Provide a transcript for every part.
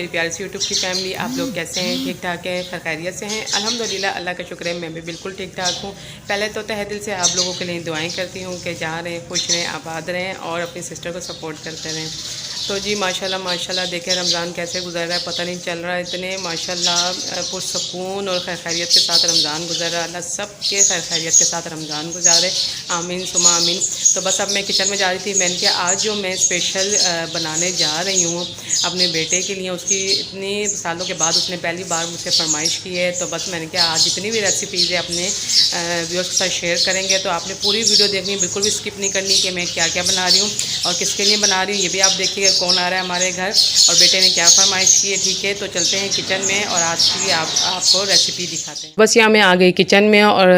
मेरी प्यारी सी यूट्यूब की फैमिली। आप लोग कैसे हैं? ठीक ठाक हैं? खैरियत से हैं? अल्हम्दुलिल्लाह, अल्लाह का शुक्र है, मैं भी बिल्कुल ठीक ठाक हूँ। पहले तो तहे दिल से आप लोगों के लिए दुआएं करती हूँ कि जहाँ रहें, खुश रहें, आबाद रहें और अपनी सिस्टर को सपोर्ट करते रहें। तो जी माशाल्लाह माशाल्लाह, देखें रमज़ान कैसे गुजर रहा है पता नहीं चल रहा है। इतने माशाल्लाह पुरसकून और खैरियत के साथ रमज़ान गुजर रहा है। अल्लाह सब के खैरियत के साथ रमज़ान गुजारे, आमीन सुमा आमीन। तो बस अब मैं किचन में जा रही थी। मैंने कहा आज जो मैं स्पेशल बनाने जा रही हूँ अपने बेटे के लिए, उसकी इतनी सालों के बाद उसने पहली बार मुझसे फरमाइश की है। तो बस मैंने कहा आज जितनी भी रेसिपीज़ है अपने व्यूअर्स के साथ शेयर करेंगे, तो आपने पूरी वीडियो देखनी, बिल्कुल भी स्किप नहीं करनी कि मैं क्या क्या बना रही हूँ और किसके लिए बना रही हूँ। ये भी आप देखिएगा कौन आ रहा है हमारे घर और बेटे ने क्या फरमाइश की है। ठीक है, तो चलते हैं किचन में और आज की आपको रेसिपी दिखाते हैं। बस यहाँ मैं आ गई किचन में और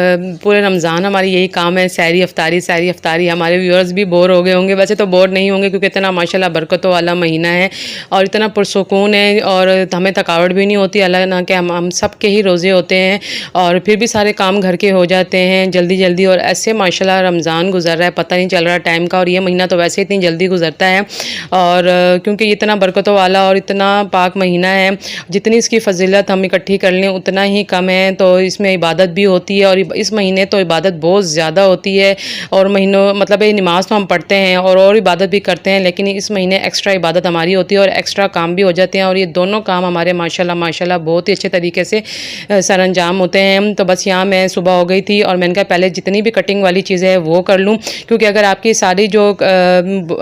पूरे रमज़ान हमारी यही काम है, सैरी अफ्तारी। हमारे व्यूअर्स भी बोर हो गए होंगे, वैसे तो बोर नहीं होंगे क्योंकि इतना माशाल्लाह बरकतों वाला महीना है और इतना पुरसुकून है और हमें थकावट भी नहीं होती। अल्लाह ना कि हम सब के ही रोज़े होते हैं और फिर भी सारे काम घर के हो जाते हैं जल्दी जल्दी। और ऐसे माशाल्लाह रमज़ान गुजर रहा है, पता नहीं चल रहा टाइम का। और ये महीना तो वैसे इतनी जल्दी गुजरता है और क्योंकि इतना बरकतों वाला और इतना पाक महीना है, जितनी इसकी फजीलत हम इकट्ठी कर लें उतना ही कम है। तो इसमें इबादत भी होती है और इस महीने तो इबादत बहुत ज़्यादा होती है। और महीनों मतलब ये नमाज़ तो हम पढ़ते हैं और इबादत भी करते हैं, लेकिन इस महीने एक्स्ट्रा इबादत हमारी होती है और एक्स्ट्रा काम भी हो जाते हैं। और ये दोनों काम हमारे माशाल्लाह बहुत ही अच्छे तरीके से सरअंजाम होते हैं। तो बस यहाँ मैं सुबह हो गई थी और मैंने कहा पहले जितनी भी कटिंग वाली चीज़ें हैं वो कर लूँ, क्योंकि अगर आपकी सारी जो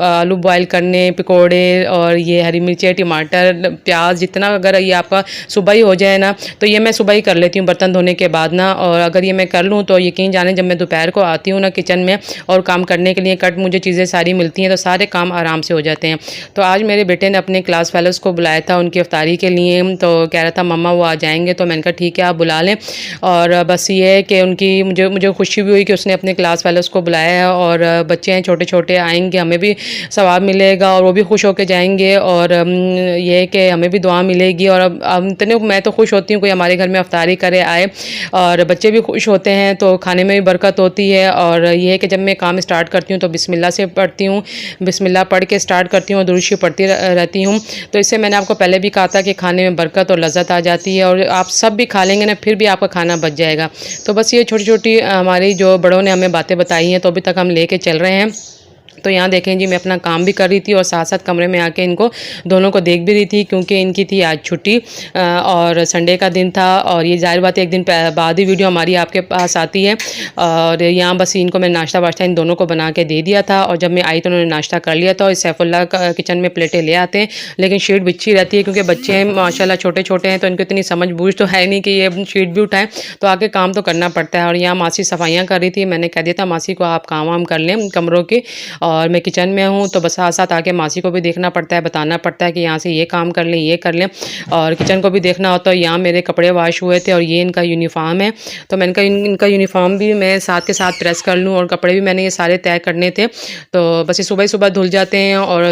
आलू बॉयल करने, पकौड़े और ये हरी मिर्ची, टमाटर, प्याज, जितना अगर ये आपका सुबह ही हो जाए ना, तो ये मैं सुबह ही कर लेती हूँ बर्तन धोने के बाद ना। और अगर ये मैं कर लूँ तो यकीन जाने जब मैं दोपहर को आती हूँ ना किचन में और काम करने के लिए कट मुझे चीज़ें सारी मिलती हैं तो सारे काम आराम से हो जाते हैं। तो आज मेरे बेटे ने अपने क्लास फेलोज़ को बुलाया था उनकी इफ्तारी के लिए, तो कह रहा था मम्मा वो आ जाएंगे। तो मैंने कहा ठीक है आप बुला लें। और बस ये है कि उनकी मुझे खुशी भी हुई कि उसने अपने क्लास फेलोज़ को बुलाया है और बच्चे हैं छोटे छोटे, आएंगे हमें भी सवाब मिलेगा और वो भी खुश होकर जाएंगे और ये है कि हमें भी दुआ मिलेगी। और अब इतने मैं तो खुश होती हूँ कोई हमारे घर में इफ्तारी करे आए और बच्चे भी खुश होते हैं, तो खाने में भी बरकत होती है। और ये है कि जब मैं काम स्टार्ट करती हूँ तो बिस्मिल्लाह से पढ़ती हूँ, बिस्मिल्लाह पढ़ के स्टार्ट करती हूँ और दुरूद शरीफ पढ़ती रहती हूँ। तो इससे मैंने आपको पहले भी कहा था कि खाने में बरकत और लज़्ज़त आ जाती है और आप सब भी खा लेंगे ना फिर भी आपका खाना बच जाएगा। तो बस ये छोटी छोटी हमारी जो बड़ों ने हमें बातें बताई हैं तो अभी तक हम लेके चल रहे हैं। तो यहाँ देखें जी मैं अपना काम भी कर रही थी और साथ साथ कमरे में आके इनको दोनों को देख भी रही थी, क्योंकि इनकी थी आज छुट्टी और संडे का दिन था। और ये जाहिर बात है एक दिन बाद ही वीडियो हमारी आपके पास आती है। और यहाँ बस इनको मैं नाश्ता वाश्ता इन दोनों को बना के दे दिया था और जब मैं आई तो उन्होंने नाश्ता कर लिया था। और सैफुल्लाह का किचन में प्लेटें ले आते हैं, लेकिन शीट बिच्छी रहती है क्योंकि बच्चे माशाल्लाह छोटे छोटे हैं तो इनको इतनी समझ बूझ तो है नहीं कि ये शीट भी उठाएँ, तो आके काम तो करना पड़ता है। और यहाँ मासी सफाइयाँ कर रही थी, मैंने कह दिया था मासी को आप काम वाम कर लें कमरों के, और मैं किचन में हूँ तो बस साथ साथ आके मासी को भी देखना पड़ता है, बताना पड़ता है कि यहाँ से ये काम कर लें ये कर लें और किचन को भी देखना होता है। यहाँ मेरे कपड़े वॉश हुए थे और ये इनका यूनिफॉर्म है, तो मैंने कहा इनका यूनिफॉर्म भी मैं साथ के साथ प्रेस कर लूँ और कपड़े भी मैंने ये सारे तय करने थे। तो बस ये सुबह ही सुबह धुल जाते हैं और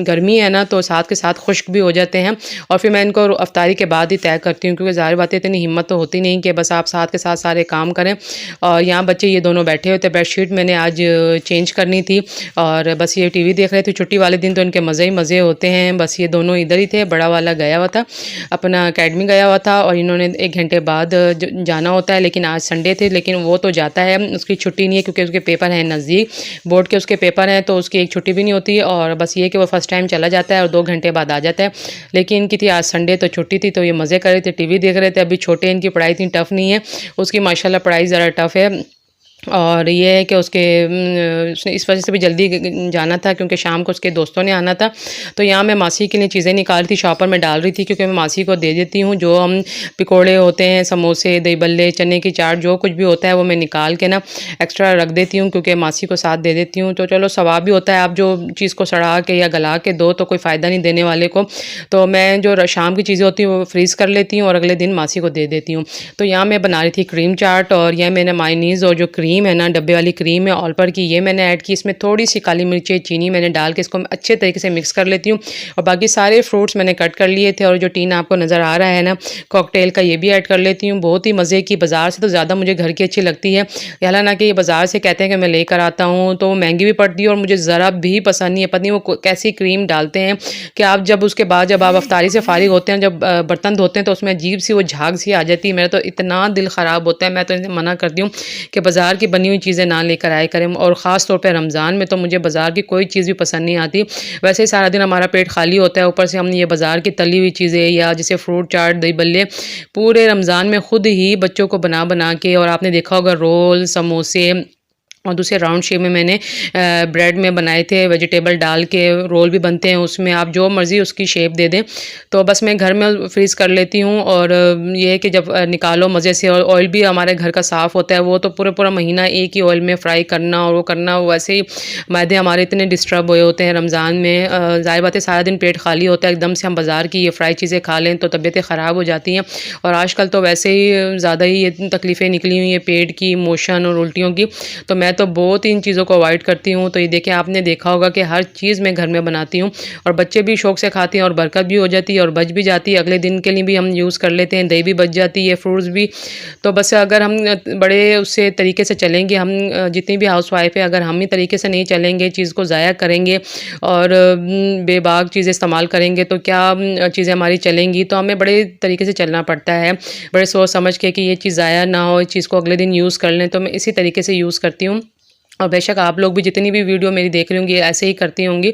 गर्मी है ना तो साथ के साथ खुश्क भी हो जाते हैं। और फिर मैं इनको अफ्तारी के बाद ही तय करती हूँ, क्योंकि ज़ाहिर बात है इतनी हिम्मत तो होती नहीं कि बस आप साथ के साथ सारे काम करें। और यहाँ बच्चे ये दोनों बैठे हुए थे, बेडशीट मैंने आज चेंज करनी थी और बस ये टीवी देख रहे थे। छुट्टी वाले दिन तो इनके मज़े ही मज़े होते हैं। बस ये दोनों इधर ही थे, बड़ा वाला गया हुआ था अपना अकेडमी गया हुआ था और इन्होंने 1 घंटे बाद जाना होता है, लेकिन आज संडे थे लेकिन वो तो जाता है, उसकी छुट्टी नहीं है क्योंकि उसके पेपर हैं नज़दीक, बोर्ड के उसके पेपर हैं तो उसकी एक छुट्टी भी नहीं होती। और बस ये कि वो फर्स्ट टाइम चला जाता है और 2 घंटे बाद आ जाता है। लेकिन इनकी थी आज संडे तो छुट्टी थी तो ये मज़े कर रहे थे, टीवी देख रहे थे। अभी छोटे इनकी पढ़ाई इतनी टफ़ नहीं है, उसकी माशाल्लाह पढ़ाई ज़रा टफ़ है। और ये है कि उसके उसने इस वजह से भी जल्दी जाना था क्योंकि शाम को उसके दोस्तों ने आना था। तो यहाँ मैं मासी के लिए चीज़ें निकाल रही थी, शॉपर में डाल रही थी, क्योंकि मैं मासी को दे देती हूँ जो हम पकौड़े होते हैं, समोसे, दही बल्ले, चने की चाट, जो कुछ भी होता है वो मैं निकाल के ना एक्स्ट्रा रख देती हूँ क्योंकि मासी को साथ दे देती हूँ। तो चलो सवाब भी होता है, आप जो चीज़ को सड़ा के या गला के दो तो कोई फ़ायदा नहीं देने वाले को। तो मैं जो शाम की चीज़ें होती हैं वो फ्रीज़ कर लेती हूँ और अगले दिन मासी को दे देती हूँ। तो यहाँ मैं बना रही थी क्रीम चाट और यह मैंने मायोनीज़ और जो क्रीम क्रीम है ना, डब्बे वाली क्रीम है ऑल पर की, ये मैंने ऐड की। इसमें थोड़ी सी काली मिर्ची, चीनी मैंने डाल के इसको अच्छे तरीके से मिक्स कर लेती हूँ। और बाकी सारे फ्रूट्स मैंने कट कर लिए थे, और जो टीन आपको नज़र आ रहा है ना कॉकटेल का, ये भी ऐड कर लेती हूँ। बहुत ही मज़े की, बाज़ार से तो ज़्यादा मुझे घर की अच्छी लगती है। हालांकि ये बाज़ार से कहते हैं कि मैं लेकर आता हूँ तो महंगी भी पड़ती है और मुझे ज़रा भी पसंद नहीं है। पता नहीं वो कैसी क्रीम डालते हैं कि आप जब उसके बाद जब आप अफ्तारी से फारिग होते हैं, जब बर्तन धोते हैं तो उसमें अजीब सी वो झाग सी आ जाती है। मेरा तो इतना दिल ख़राब होता है, मैं तो इन्हें मना करती हूँ कि बाज़ार की बनी हुई चीज़ें ना लेकर आए करें। और ख़ास तौर पर रमज़ान में तो मुझे बाज़ार की कोई चीज़ भी पसंद नहीं आती। वैसे ही सारा दिन हमारा पेट खाली होता है, ऊपर से हम ये बाज़ार की तली हुई चीज़ें या जैसे फ्रूट चाट, दही बल्ले पूरे रमज़ान में खुद ही बच्चों को बना बना के, और आपने देखा होगा रोल, समोसे और दूसरे राउंड शेप में मैंने ब्रेड में बनाए थे, वेजिटेबल डाल के रोल भी बनते हैं उसमें, आप जो मर्ज़ी उसकी शेप दे दें। तो बस मैं घर में फ्रीज़ कर लेती हूँ। और ये है कि जब निकालो मज़े से, और ऑयल भी हमारे घर का साफ़ होता है, वो तो पूरा महीना एक ही ऑयल में फ्राई करना और वो करना। वैसे ही मैदे हमारे इतने डिस्टर्ब हुए होते हैं रमज़ान में, ज़ाहिर बात है सारा दिन पेट खाली होता है, एकदम से हम बाज़ार की ये फ्राई चीज़ें खा लें तो तबीयतें ख़राब हो जाती हैं। और आजकल तो वैसे ही ज़्यादा ही ये तकलीफ़ें निकली हुई हैं पेट की, मोशन और उल्टियों की, तो मैं तो बहुत इन चीज़ों को अवॉइड करती हूँ। तो ये देखें, आपने देखा होगा कि हर चीज़ मैं घर में बनाती हूँ और बच्चे भी शौक़ से खाते हैं और बरकत भी हो जाती है और बच भी जाती है। अगले दिन के लिए भी हम यूज़ कर लेते हैं, दही भी बच जाती है, फ्रूट्स भी। तो बस अगर हम बड़े उससे तरीके से चलेंगे, हम जितनी भी हाउसवाइफ है, अगर हम ही तरीके से नहीं चलेंगे, चीज़ को ज़ाया करेंगे और बेबाक चीज़ें इस्तेमाल करेंगे तो क्या चीज़ें हमारी चलेंगी। तो हमें बड़े तरीके से चलना पड़ता है, बड़े सोच समझ के कि ये चीज़ ज़ाया ना हो, इस चीज़ को अगले दिन यूज़ कर लें। तो मैं इसी तरीके से यूज़ करती हूँ। और बेशक आप लोग भी जितनी भी वीडियो मेरी देख रही होंगी ऐसे ही करती होंगी।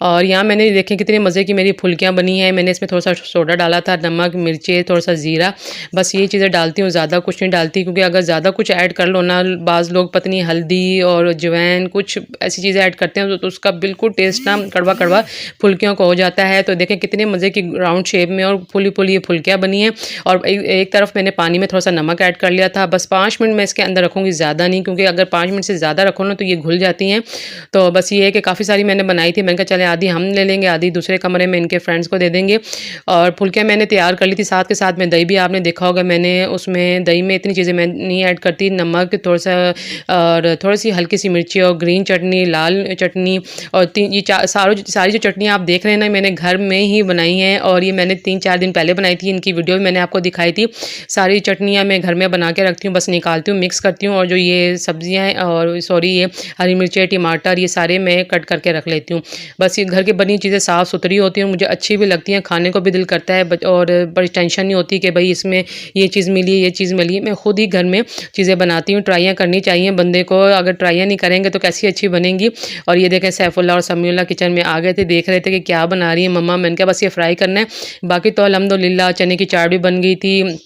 और यहाँ मैंने देखें कितने मज़े की मेरी फुल्कियाँ बनी हैं। मैंने इसमें थोड़ा सा सोडा डाला था, नमक, मिर्ची, थोड़ा सा ज़ीरा, बस ये चीज़ें डालती हूँ, ज़्यादा कुछ नहीं डालती। क्योंकि अगर ज़्यादा कुछ ऐड कर लो ना, बाज़ लोग पत्नी हल्दी और अजवाइन कुछ ऐसी चीज़ें ऐड करते हैं तो उसका बिल्कुल टेस्ट ना कड़वा कड़वा फुल्कियों को हो जाता है। तो देखें कितने मज़े की राउंड शेप में और फुली फुली ये फुल्कियाँ बनी हैं। और एक तरफ मैंने पानी में थोड़ा सा नमक ऐड कर लिया था। बस 5 मिनट मैं इसके अंदर रखूँगी, ज़्यादा नहीं, क्योंकि अगर 5 मिनट से ज़्यादा रखो ना तो ये घुल जाती हैं। तो बस ये है कि काफ़ी सारी मैंने बनाई थी, मैंने कहा चले आधी हम ले लेंगे, आधी दूसरे कमरे में इनके फ्रेंड्स को दे देंगे। और फुल्कियाँ मैंने तैयार कर ली थी, साथ के साथ में दही भी आपने देखा होगा। मैंने उसमें दही में इतनी चीज़ें मैं नहीं ऐड करती, नमक थोड़ा सा और थोड़ी सी हल्की सी मिर्ची और ग्रीन चटनी, लाल चटनी और ये सारी जो चटनी आप देख रहे हैं ना, मैंने घर में ही बनाई हैं। और ये मैंने 3-4 दिन पहले बनाई थी, इनकी वीडियो भी मैंने आपको दिखाई थी। सारी चटनियाँ मैं घर में बना के रखती हूँ, बस निकालती हूँ, मिक्स करती हूँ। और जो ये सब्जियाँ हैं और सॉरी ये हरी मिर्ची, टमाटर, ये सारे मैं कट करके रख लेती हूँ। बस ये घर की बनी चीज़ें साफ़ सुथरी होती हैं, मुझे अच्छी भी लगती हैं, खाने को भी दिल करता है। और बड़ी टेंशन नहीं होती कि भाई इसमें ये चीज़ मिली, ये चीज़ मिली। मैं खुद ही घर में चीज़ें बनाती हूँ। ट्राइयाँ करनी चाहिए बंदे को, अगर ट्राइयाँ नहीं करेंगे तो कैसी अच्छी बनेंगी। और ये देखें सैफुल्ला और समीउल्लाह किचन में आ गए थे, देख रहे थे कि क्या बना रही है मम्मा। मैंने कहा बस ये फ्राई करना है, बाकी तो अल्हम्दुलिल्लाह चने की चाट भी बन गई थी,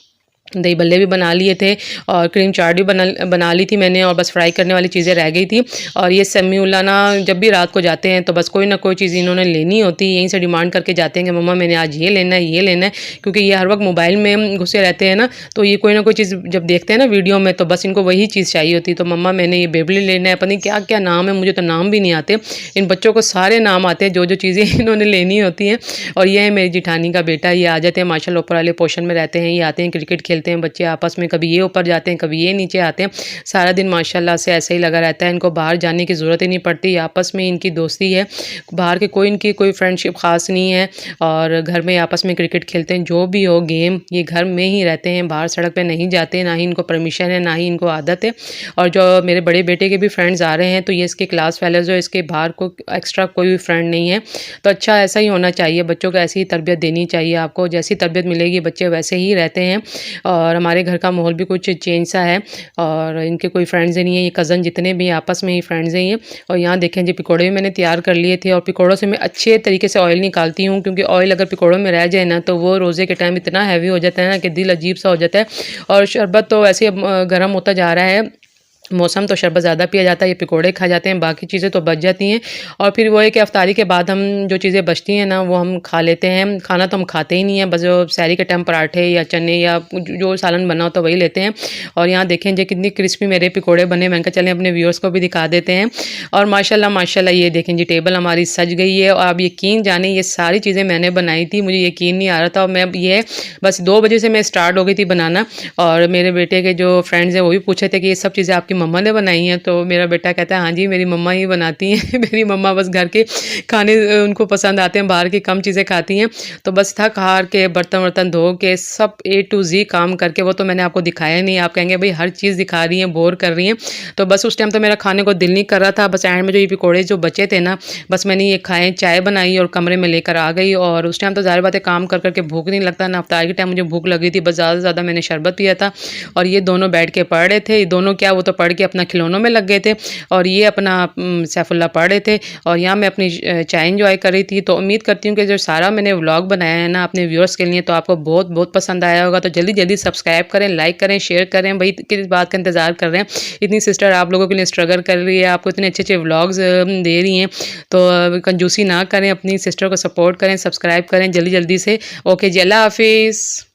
दही बल्ले भी बना लिए थे और क्रीम चाट भी बना ली थी मैंने। और बस फ्राई करने वाली चीज़ें रह गई थी। और ये समीउल्लाह ना जब भी रात को जाते हैं तो बस कोई ना कोई चीज़ इन्होंने लेनी होती है, यहीं से डिमांड करके जाते हैं कि मम्मा मैंने आज ये लेना है, ये लेना है। क्योंकि ये हर वक्त मोबाइल में घुसे रहते हैं ना, तो ये कोई ना कोई चीज़ जब देखते हैं ना वीडियो में तो बस इनको वही चीज़ चाहिए होती है। तो मम्मा मैंने ये बेबली लेना है, पता नहीं क्या क्या नाम है, मुझे तो नाम भी नहीं आते। इन बच्चों को सारे नाम आते हैं, जो जो चीज़ें इन्होंने लेनी होती हैं। और ये है मेरी जिठानी का बेटा, ये आ जाते हैं माशाल्लाह, ऊपर वाले पोर्शन में रहते हैं, ये आते हैं क्रिकेट खेलते हैं बच्चे आपस में, कभी ये ऊपर जाते हैं, कभी ये नीचे आते हैं। सारा दिन माशाल्लाह से ऐसे ही लगा रहता है, इनको बाहर जाने की ज़रूरत ही नहीं पड़ती, आपस में इनकी दोस्ती है। बाहर के इनकी कोई फ्रेंडशिप ख़ास नहीं है। और घर में आपस में क्रिकेट खेलते हैं, जो भी हो गेम, ये घर में ही रहते हैं, बाहर सड़क पे नहीं जाते, ना ही इनको परमिशन है, ना ही इनको आदत है। और जो मेरे बड़े बेटे के भी फ्रेंड्स आ रहे हैं तो ये इसके क्लास फेलोज़, इसके बाहर को एक्स्ट्रा कोई भी फ्रेंड नहीं है। तो अच्छा ऐसा ही होना चाहिए, बच्चों को ऐसी ही तरबियत देनी चाहिए। आपको जैसी तरबियत मिलेगी बच्चे वैसे ही रहते हैं। और हमारे घर का माहौल भी कुछ चेंज सा है। और इनके कोई फ्रेंड्स ही नहीं है, ये कज़न जितने भी आपस में ही फ्रेंड्स हैं ये। और यहाँ देखें जी पकौड़े भी मैंने तैयार कर लिए थे। और पकौड़ों से मैं अच्छे तरीके से ऑयल निकालती हूँ, क्योंकि ऑयल अगर पकौड़ों में रह जाए ना तो वो रोज़े के टाइम इतना हैवी हो जाता है ना कि दिल अजीब सा हो जाता है। और शरबत तो वैसे अब गर्म होता जा रहा है मौसम, तो शरबत ज़्यादा पिया जाता है, ये पकोड़े खा जाते हैं, बाकी चीज़ें तो बच जाती हैं। और फिर वो है कि अफ्तारी के बाद हम जो चीज़ें बचती हैं ना वो हम खा लेते हैं। खाना तो हम खाते ही नहीं है, बस जो सहरी के टाइम पराठे या चने या जो सालन बना हो तो वही लेते हैं। और यहाँ देखें जी कितनी क्रिस्पी मेरे पकोड़े बने, मैंने कहा चलें अपने व्यूअर्स को भी दिखा देते हैं। और माशाल्लाह माशाल्लाह ये देखें जी टेबल हमारी सज गई है। और आप यकीन जाने ये सारी चीज़ें मैंने बनाई थी, मुझे यकीन नहीं आ रहा था। और मैं ये बस 2 बजे से मैं स्टार्ट हो गई थी बनाना। और मेरे बेटे के जो फ्रेंड्स हैं वो भी पूछे थे कि ये सब चीज़ें आपकी मम्मा ने बनाई हैं? तो मेरा बेटा कहता है हाँ जी मेरी मम्मा ही बनाती हैं मेरी मम्मा बस घर के खाने उनको पसंद आते हैं, बाहर की कम चीज़ें खाती हैं। तो बस थक हार के बर्तन वर्तन धो के सब A to Z काम करके, वो तो मैंने आपको दिखाया नहीं, आप कहेंगे भाई हर चीज़ दिखा रही हैं, बोर कर रही हैं। तो बस उस टाइम तो मेरा खाने को दिल नहीं कर रहा था, बस एंड में जो ये पकौड़े जो बचे थे ना, बस मैंने ये खाए, चाय बनाई और कमरे में लेकर आ गई। और उस टाइम तो ज़ाहिर बात है काम कर कर के भूख नहीं लगता ना, अफ्तार के टाइम मुझे भूख लगी थी, बस ज़्यादा से ज़्यादा मैंने शरबत पिया था। और ये दोनों बैठ के पढ़ रहे थे, ये दोनों क्या वो तो पढ़ के अपना खिलौनों में लग गए थे और ये अपना सैफुल्लाह पढ़ रहे थे और यहाँ मैं अपनी चाय एंजॉय कर रही थी। तो उम्मीद करती हूँ कि जो सारा मैंने व्लॉग बनाया है ना अपने व्यूअर्स के लिए, तो आपको बहुत बहुत पसंद आया होगा। तो जल्दी जल्दी सब्सक्राइब करें, लाइक करें, शेयर करें। भाई किस बात का इंतज़ार कर रहे हैं? इतनी सिस्टर आप लोगों के लिए स्ट्रगल कर रही है, आपको इतने अच्छे अच्छे व्लॉग्स दे रही हैं, तो कंजूसी ना करें, अपनी सिस्टर को सपोर्ट करें, सब्सक्राइब करें जल्दी जल्दी से। ओके जी, अल्लाह हाफिज़।